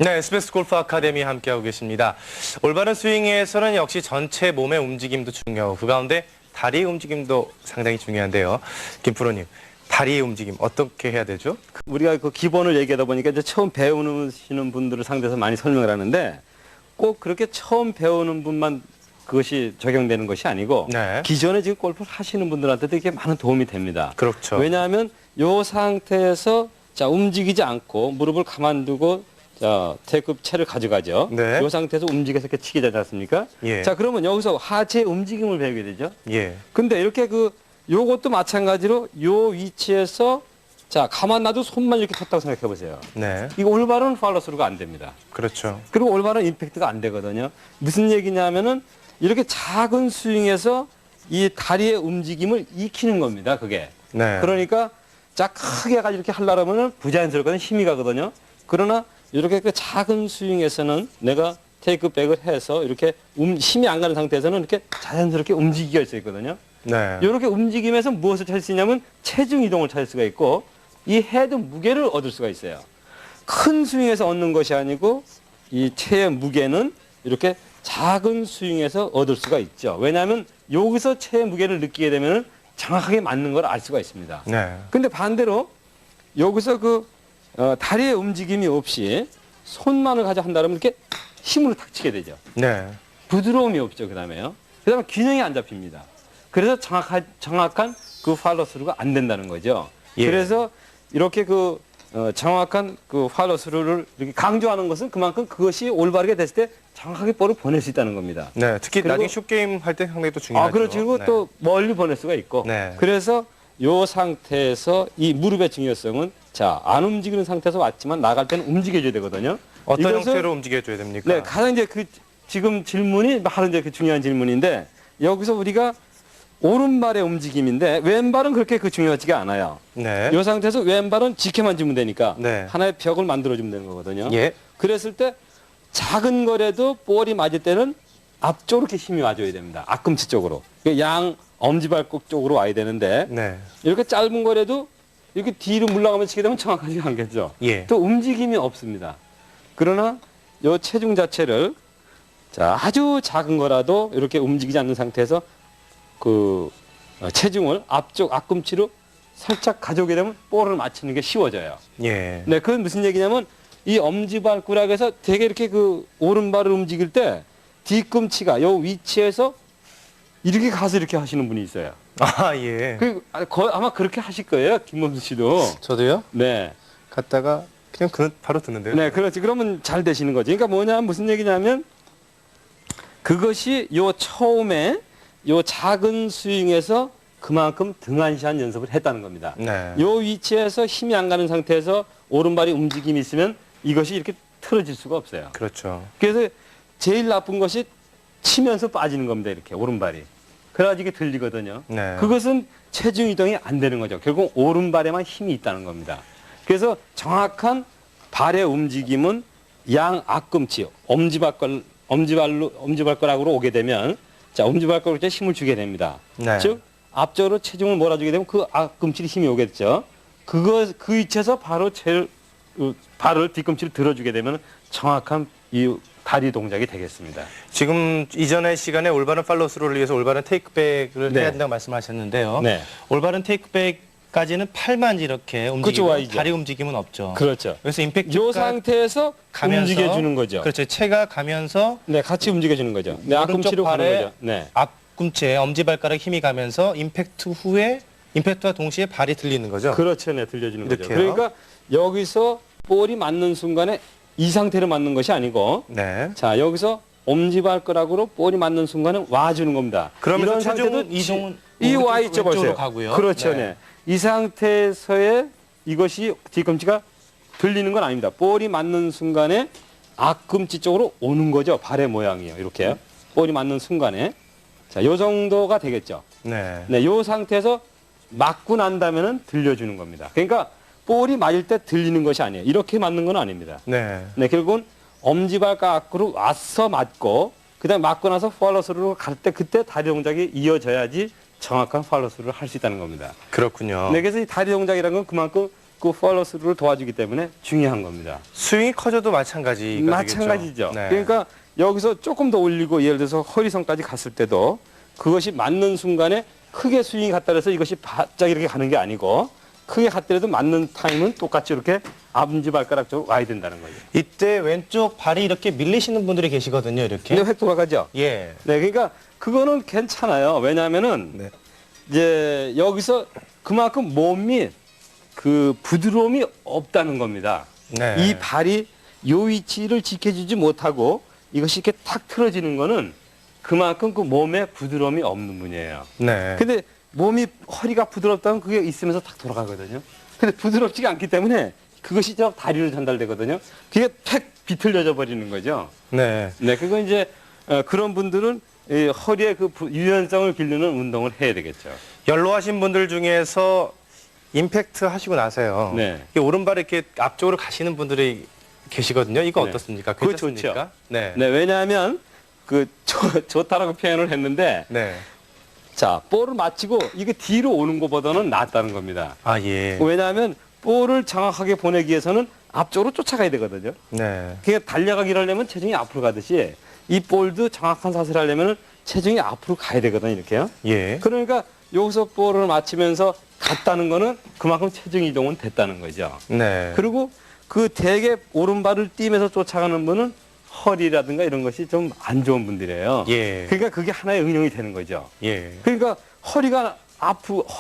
네, SBS 골프 아카데미 함께하고 계십니다. 올바른 스윙에서는 역시 전체 몸의 움직임도 중요하고 그 가운데 다리의 움직임도 상당히 중요한데요. 김 프로님, 다리의 움직임 어떻게 해야 되죠? 우리가 그 기본을 얘기하다 보니까 이제 처음 배우시는 분들을 상대해서 많이 설명을 하는데 꼭 그렇게 처음 배우는 분만 그것이 적용되는 것이 아니고 네. 기존에 지금 골프를 하시는 분들한테도 이게 많은 도움이 됩니다. 그렇죠. 왜냐하면 이 상태에서 자 움직이지 않고 무릎을 가만두고 자 테이크업 채를 가져가죠. 네. 이 상태에서 움직여서 이렇게 치게 되지 않습니까? 예. 자 그러면 여기서 하체 움직임을 배우게 되죠. 예. 근데 이렇게 요것도 마찬가지로 요 위치에서 자 가만 놔도 손만 이렇게 폈다고 생각해 보세요. 네. 이거 올바른 팔로스루가 안 됩니다. 그렇죠. 그리고 올바른 임팩트가 안 되거든요. 무슨 얘기냐면은 이렇게 작은 스윙에서 이 다리의 움직임을 익히는 겁니다. 그게. 네. 그러니까 자 크게 해가지고 이렇게 하려면은 부자연스럽거든요. 힘이 가거든요. 그러나 이렇게 그 작은 스윙에서는 내가 테이크백을 해서 이렇게 힘이 안 가는 상태에서는 이렇게 자연스럽게 움직이게 할 수 있거든요. 네. 이렇게 움직임에서 무엇을 찾을 수 있냐면 체중 이동을 찾을 수가 있고 이 헤드 무게를 얻을 수가 있어요. 큰 스윙에서 얻는 것이 아니고 이 체의 무게는 이렇게 작은 스윙에서 얻을 수가 있죠. 왜냐하면 여기서 체의 무게를 느끼게 되면 정확하게 맞는 걸 알 수가 있습니다. 네. 근데 반대로 여기서 다리의 움직임이 없이 손만을 가지고 한다면 이렇게 힘으로 탁 치게 되죠. 네. 부드러움이 없죠. 그다음에요. 그다음에 균형이 안 잡힙니다. 그래서 정확한 그 팔로스루가 안 된다는 거죠. 예. 그래서 이렇게 정확한 그 팔로스루를 이렇게 강조하는 것은 그만큼 그것이 올바르게 됐을 때 정확하게 볼을 보낼 수 있다는 겁니다. 네. 특히 그리고- 나중에 숏게임 할 때 상당히 또 중요하죠. 그렇죠. 그리고 네. 또 멀리 보낼 수가 있고. 네. 그래서 이 상태에서 이 무릎의 중요성은 자, 안 움직이는 상태에서 왔지만 나갈 때는 움직여줘야 되거든요. 어떤 이것을- 형태로 움직여줘야 됩니까? 네, 가장 이제 지금 질문이 바로 이제 중요한 질문인데 여기서 우리가 오른발의 움직임인데 왼발은 그렇게 중요하지가 않아요. 네. 이 상태에서 왼발은 지켜만 주면 되니까 네. 하나의 벽을 만들어주면 되는 거거든요. 예. 그랬을 때 작은 거라도 볼이 맞을 때는 앞쪽으로 이렇게 힘이 와줘야 됩니다. 앞꿈치 쪽으로. 양 엄지발목 쪽으로 와야 되는데 네. 이렇게 짧은 거라도 이렇게 뒤로 물러가면서 치게 되면 정확하지 않겠죠. 예. 또 움직임이 없습니다. 그러나 이 체중 자체를 자 아주 작은 거라도 이렇게 움직이지 않는 상태에서 체중을 앞쪽 앞꿈치로 살짝 가져오게 되면 볼을 맞추는 게 쉬워져요. 예. 네, 그건 무슨 얘기냐면 이 엄지발가락에서 되게 이렇게 오른발을 움직일 때 뒤꿈치가 요 위치에서 이렇게 가서 이렇게 하시는 분이 있어요. 아, 예. 아마 그렇게 하실 거예요, 김범수 씨도. 저도요? 네. 갔다가 그냥 바로 듣는데요. 네, 그렇지. 그러면 잘 되시는 거지. 그러니까 뭐냐, 무슨 얘기냐면 그것이 요 처음에 요 작은 스윙에서 그만큼 등한시한 연습을 했다는 겁니다. 네. 요 위치에서 힘이 안 가는 상태에서 오른발이 움직임이 있으면 이것이 이렇게 틀어질 수가 없어요. 그렇죠. 그래서 제일 나쁜 것이 치면서 빠지는 겁니다. 이렇게 오른발이. 그래가지고 이게 들리거든요. 네. 그것은 체중 이동이 안 되는 거죠. 결국 오른발에만 힘이 있다는 겁니다. 그래서 정확한 발의 움직임은 양 앞꿈치, 엄지발가락으로 오게 되면 자, 엄지발가락으로 힘을 주게 됩니다. 네. 즉 앞쪽으로 체중을 몰아주게 되면 그 앞꿈치에 힘이 오겠죠. 그 위치에서 바로 발을 뒤꿈치를 들어주게 되면 정확한 이 다리 동작이 되겠습니다. 지금 이전의 시간에 올바른 팔로스루를 위해서 올바른 테이크백을 네. 해야 된다고 말씀하셨는데요. 네. 올바른 테이크백까지는 팔만 이렇게 움직이고 와이죠. 다리 움직임은 없죠. 그렇죠. 그래서 이 임팩트가 상태에서 가면서 움직여주는 거죠. 그렇죠. 체가 가면서 네, 같이 움직여주는 거죠. 네, 오른쪽 앞꿈치로 가는 발에 거죠. 네. 앞꿈치에 엄지발가락 힘이 가면서 임팩트 후에 임팩트와 동시에 발이 들리는 거죠. 그렇죠. 네, 들려주는 거죠. 이렇게요? 그러니까 여기서 볼이 맞는 순간에 이 상태로 맞는 것이 아니고 네. 자, 여기서 엄지발가락으로 볼이 맞는 순간은 와주는 겁니다. 그러면서 이런 체중 상태도 이동은 이 오른쪽으로 와 있죠, 왼쪽으로 보세요. 가고요. 그렇죠, 네. 네. 이 상태에서의 이것이 뒤꿈치가 들리는 건 아닙니다. 볼이 맞는 순간에 앞꿈치 쪽으로 오는 거죠. 발의 모양이요. 이렇게 볼이 맞는 순간에 자, 요 정도가 되겠죠. 네. 네, 요 상태에서 맞고 난 다음에는 들려주는 겁니다. 그러니까 볼이 맞을 때 들리는 것이 아니에요. 이렇게 맞는 건 아닙니다. 네. 네, 결국은 엄지발가락으로 와서 맞고 그다음에 맞고 나서 팔로스루로 갈 때 그때 다리 동작이 이어져야지 정확한 팔로스루를 할 수 있다는 겁니다. 그렇군요. 네, 그래서 이 다리 동작이라는 건 그만큼 그 팔로스루를 도와주기 때문에 중요한 겁니다. 스윙이 커져도 마찬가지가 마찬가지죠. 되겠죠. 네. 그러니까 여기서 조금 더 올리고 예를 들어서 허리선까지 갔을 때도 그것이 맞는 순간에 크게 스윙이 갔다 그래서 이것이 바짝 이렇게 가는 게 아니고 크게 갔더라도 맞는 타임은 똑같이 이렇게 엄지발가락 쪽으로 와야 된다는 거죠. 이때 왼쪽 발이 이렇게 밀리시는 분들이 계시거든요. 이렇게. 근데 획도가 가죠. 예. 네, 그러니까 그거는 괜찮아요. 왜냐하면은 네. 이제 여기서 그만큼 몸이 그 부드러움이 없다는 겁니다. 네. 이 발이 요 위치를 지켜주지 못하고 이것이 이렇게 탁 틀어지는 거는 그만큼 그 몸에 부드러움이 없는 분이에요. 네. 근데 몸이 허리가 부드럽다면 그게 있으면서 탁 돌아가거든요. 근데 부드럽지가 않기 때문에 그것이 저 다리로 전달되거든요. 그게 팩 비틀려져 버리는 거죠. 네. 네, 그거 이제 그런 분들은 이 허리의 그 유연성을 기르는 운동을 해야 되겠죠. 연로하신 분들 중에서 임팩트 하시고 나서요. 네. 이 오른발 이렇게 앞쪽으로 가시는 분들이 계시거든요. 이거 네. 어떻습니까? 그거 괜찮습니까? 좋죠. 네. 네, 왜냐하면 그 좋다라고 표현을 했는데 네. 자, 볼을 맞히고 이게 뒤로 오는 것보다는 낫다는 겁니다. 아, 예. 왜냐하면 볼을 정확하게 보내기 위해서는 앞쪽으로 쫓아가야 되거든요. 네. 그러니까 달려가기를 하려면 체중이 앞으로 가듯이 이 볼도 정확한 사슬을 하려면 체중이 앞으로 가야 되거든요. 이렇게요. 예. 그러니까 여기서 볼을 맞히면서 갔다는 거는 그만큼 체중 이동은 됐다는 거죠. 네. 그리고 그 대개 오른발을 띄면서 쫓아가는 분은 허리라든가 이런 것이 좀 안 좋은 분들이에요. 예. 그러니까 그게 하나의 응용이 되는 거죠. 예. 그러니까 허리가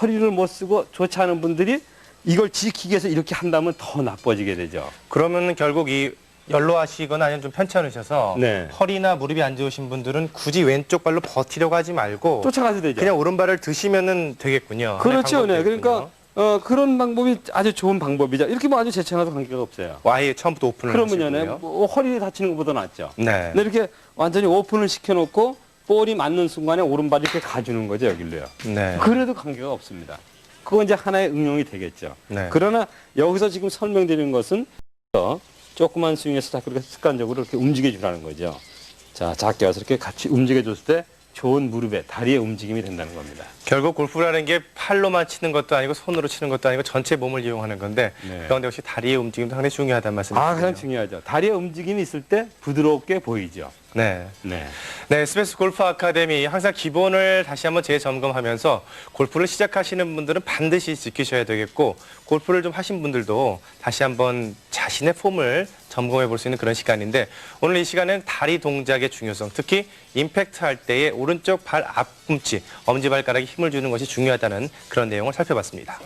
허리를 못 쓰고 좋지 않은 분들이 이걸 지키기 위해서 이렇게 한다면 더 나빠지게 되죠. 그러면 결국 이 연로하시거나 아니면 좀 편찮으셔서 네. 허리나 무릎이 안 좋으신 분들은 굳이 왼쪽 발로 버티려고 하지 말고 쫓아가도 되죠. 그냥 오른발을 드시면은 되겠군요. 그렇죠. 하나의 네. 방법이 그러니까 되겠군요. 그런 방법이 아주 좋은 방법이죠. 이렇게 뭐 아주 제쳐놔도 관계가 없어요. 아예 처음부터 오픈을 그러면요, 네, 하시고요. 뭐 허리 다치는 것보다 낫죠. 네. 근데 이렇게 완전히 오픈을 시켜놓고 볼이 맞는 순간에 오른발이 이렇게 가주는 거죠, 여기로요. 네. 그래도 관계가 없습니다. 그건 이제 하나의 응용이 되겠죠. 네. 그러나 여기서 지금 설명드리는 것은 조그만 스윙에서 자꾸 이렇게 습관적으로 이렇게 움직여 주라는 거죠. 자, 작게 와서 이렇게 같이 움직여 줬을 때 좋은 무릎에, 다리의 움직임이 된다는 겁니다. 결국 골프라는 게 팔로만 치는 것도 아니고 손으로 치는 것도 아니고 전체 몸을 이용하는 건데 네. 그런데 역시 다리의 움직임도 상당히 중요하다는 말씀이시죠. 가장 중요하죠. 다리의 움직임이 있을 때 부드럽게 보이죠. 네. 네. 네, SBS 골프 아카데미 항상 기본을 다시 한번 재점검하면서 골프를 시작하시는 분들은 반드시 지키셔야 되겠고 골프를 좀 하신 분들도 다시 한번 자신의 폼을 점검해 볼 수 있는 그런 시간인데 오늘 이 시간은 다리 동작의 중요성, 특히 임팩트 할 때의 오른쪽 발 앞꿈치, 엄지발가락에 힘을 주는 것이 중요하다는 그런 내용을 살펴봤습니다.